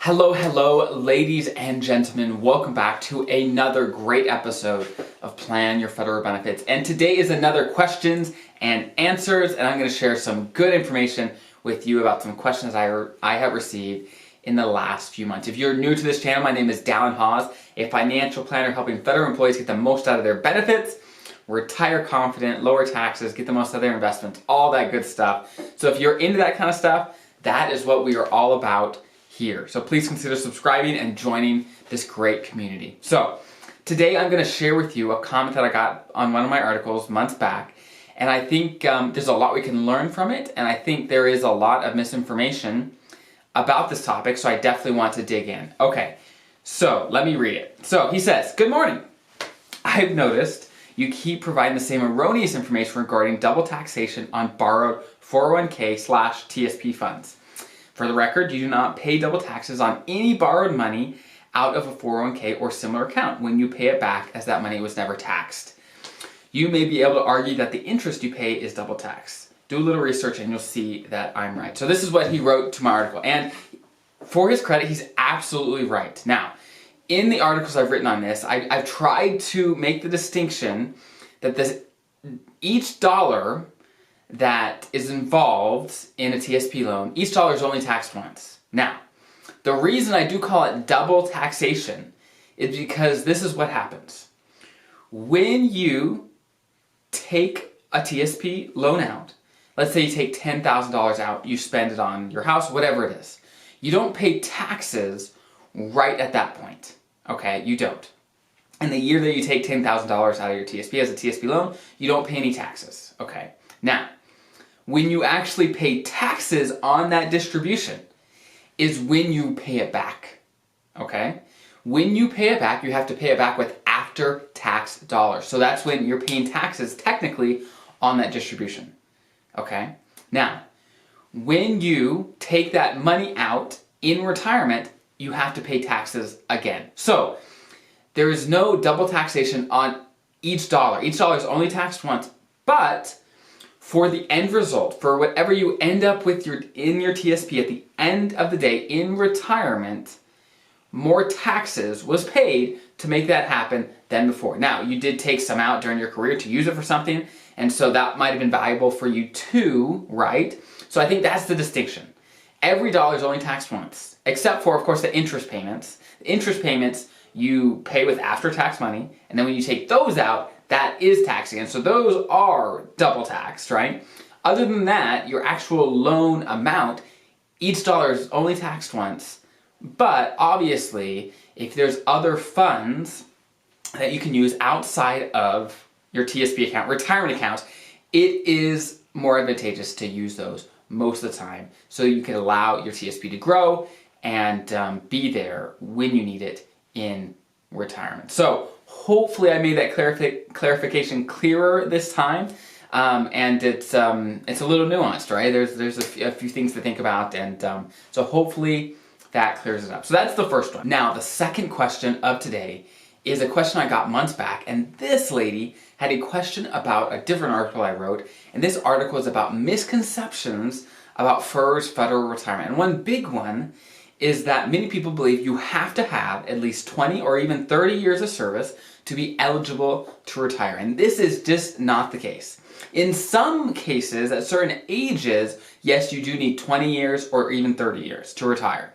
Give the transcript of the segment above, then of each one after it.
Hello, ladies and gentlemen. Welcome back to another great episode of Plan Your Federal Benefits. And today is another questions and answers, and I'm going to share some good information with you about some questions I have received in the last few months. If you're new to this channel, my name is Dallen Haws, a financial planner helping federal employees get the most out of their benefits, retire confident, lower taxes, get the most out of their investments, all that good stuff. So if you're into that kind of stuff, that is what we are all about here. So please consider subscribing and joining this great community. So today I'm going to share with you a comment that I got on one of my articles months back, and I think there's a lot we can learn from it, and I think there is a lot of misinformation about this topic, so I definitely want to dig in. Okay, so let me read it. So he says, "Good morning. I've noticed you keep providing the same erroneous information regarding double taxation on borrowed 401k/TSP funds. For the record, you do not pay double taxes on any borrowed money out of a 401k or similar account when you pay it back, as that money was never taxed. You may be able to argue that the interest you pay is double taxed. Do a little research and you'll see that I'm right." So this is what he wrote to my article, and for his credit, he's absolutely right. Now, in the articles I've written on this, I've tried to make the distinction that each dollar that is involved in a TSP loan, each dollar is only taxed once. Now, the reason I do call it double taxation is because this is what happens. When you take a TSP loan out, let's say you take $10,000 out, you spend it on your house, whatever it is, you don't pay taxes right at that point, okay? You don't. And the year that you take $10,000 out of your TSP as a TSP loan, you don't pay any taxes, okay? Now, when you actually pay taxes on that distribution is when you pay it back, okay? When you pay it back, you have to pay it back with after-tax dollars. So that's when you're paying taxes technically on that distribution, okay? Now, when you take that money out in retirement, you have to pay taxes again. So there is no double taxation on each dollar. Each dollar is only taxed once, but for the end result, for whatever you end up with in your TSP at the end of the day in retirement, more taxes was paid to make that happen than before. Now, you did take some out during your career to use it for something, and so that might have been valuable for you too, right? So I think that's the distinction. Every dollar is only taxed once, except for, of course, the interest payments. The interest payments you pay with after-tax money, and then when you take those out, that is taxed again. So those are double taxed, right? Other than that, your actual loan amount, each dollar is only taxed once. But obviously, if there's other funds that you can use outside of your TSP account, retirement accounts, it is more advantageous to use those most of the time so you can allow your TSP to grow and be there when you need it in retirement. So hopefully I made that clarification clearer this time, and it's a little nuanced, right? There's a few things to think about, and so hopefully that clears it up. So that's the first one. Now, the second question of today is a question I got months back, and this lady had a question about a different article I wrote, and this article is about misconceptions about FERS federal retirement. And one big one is that many people believe you have to have at least 20 or even 30 years of service to be eligible to retire. And this is just not the case. In some cases, at certain ages, yes, you do need 20 years or even 30 years to retire.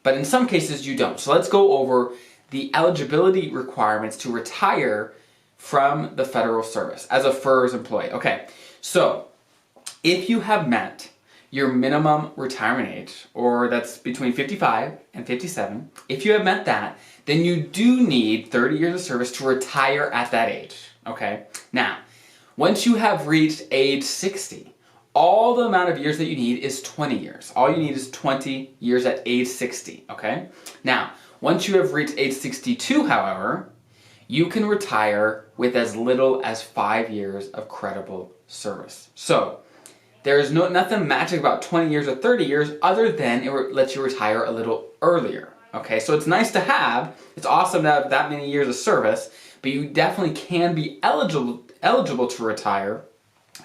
But in some cases, you don't. So let's go over the eligibility requirements to retire from the federal service as a FERS employee. Okay, so if you have met your minimum retirement age, or that's between 55 and 57, if you have met that, then you do need 30 years of service to retire at that age, okay? Now, once you have reached age 60, all the amount of years that you need is 20 years. All you need is 20 years at age 60, okay? Now, once you have reached age 62, however, you can retire with as little as 5 years of credible service. So, there is nothing magic about 20 years or 30 years other than it lets you retire a little earlier. Okay, so it's nice to have, it's awesome to have that many years of service, but you definitely can be eligible to retire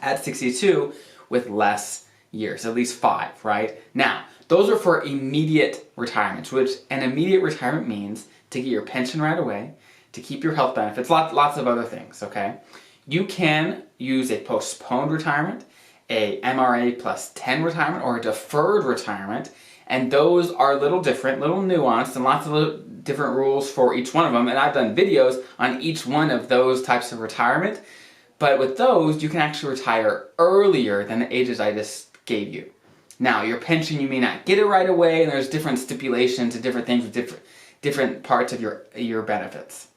at 62 with less years, at least 5, right? Now, Those are for immediate retirements, which an immediate retirement means to get your pension right away, to keep your health benefits, lots of other things, okay? You can use a postponed retirement, a MRA plus 10 retirement, or a deferred retirement, and those are a little different, little nuanced, and lots of little different rules for each one of them, and I've done videos on each one of those types of retirement, but with those, you can actually retire earlier than the ages I just gave you. Now, your pension, you may not get it right away, and there's different stipulations and different things with different parts of your benefits.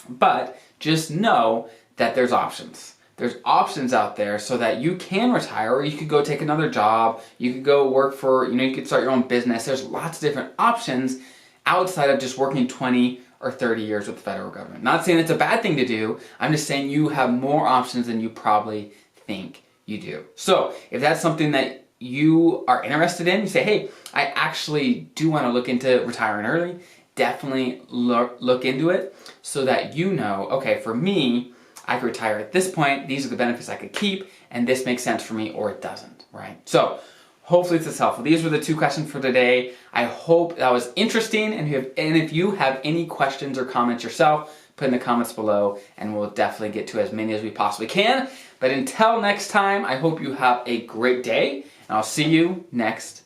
But just know that there's options. There's options out there so that you can retire, or you could go take another job, you could go work for, you could start your own business. There's lots of different options outside of just working 20 or 30 years with the federal government. Not saying it's a bad thing to do, I'm just saying you have more options than you probably think you do. So if that's something that you are interested in, you say, hey, I actually do want to look into retiring early, definitely look into it so that you know, okay, for me, I could retire at this point, these are the benefits I could keep, and this makes sense for me or it doesn't, right? So hopefully this is helpful. These were the 2 questions for today. I hope that was interesting, and if you have any questions or comments yourself, put in the comments below, and we'll definitely get to as many as we possibly can. But until next time, I hope you have a great day, and I'll see you next